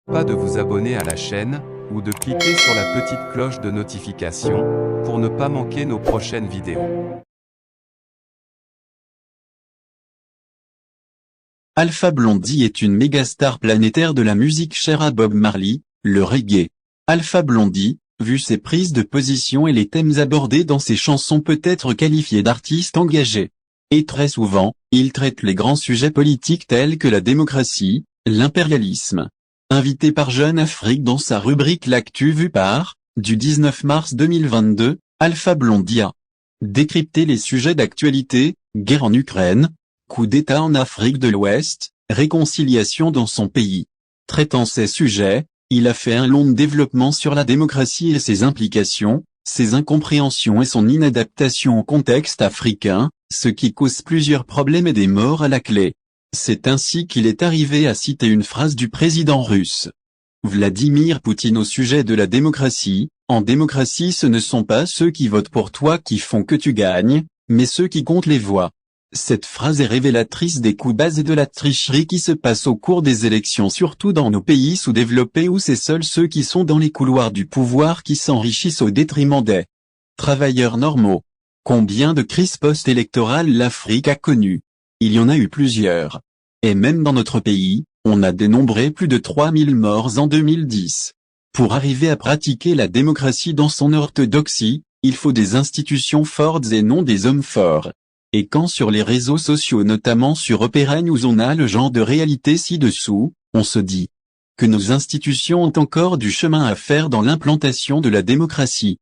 Pas de vous abonner à la chaîne, ou de cliquer sur la petite cloche de notification, pour ne pas manquer nos prochaines vidéos. Alpha Blondy est une mégastar planétaire de la musique chère à Bob Marley, le reggae. Alpha Blondy, vu ses prises de position et les thèmes abordés dans ses chansons, peut être qualifié d'artiste engagé. Et très souvent, il traite les grands sujets politiques tels que la démocratie, l'impérialisme. Invité par Jeune Afrique dans sa rubrique L'actu vue par, du 19 mars 2022, Alpha Blondy a décrypté les sujets d'actualité, guerre en Ukraine, coup d'État en Afrique de l'Ouest, réconciliation dans son pays. Traitant ces sujets, il a fait un long développement sur la démocratie et ses implications, ses incompréhensions et son inadaptation au contexte africain, ce qui cause plusieurs problèmes et des morts à la clé. C'est ainsi qu'il est arrivé à citer une phrase du président russe Vladimir Poutine au sujet de la démocratie: en démocratie, ce ne sont pas ceux qui votent pour toi qui font que tu gagnes, mais ceux qui comptent les voix. Cette phrase est révélatrice des coups bas et de la tricherie qui se passe au cours des élections, surtout dans nos pays sous-développés où c'est seuls ceux qui sont dans les couloirs du pouvoir qui s'enrichissent au détriment des travailleurs normaux. Combien de crises post-électorales l'Afrique a connues? Il y en a eu plusieurs. Et même dans notre pays, on a dénombré plus de 3000 morts en 2010. Pour arriver à pratiquer la démocratie dans son orthodoxie, il faut des institutions fortes et non des hommes forts. Et quand sur les réseaux sociaux, notamment sur Opera News, on a le genre de réalité ci-dessous, on se dit que nos institutions ont encore du chemin à faire dans l'implantation de la démocratie.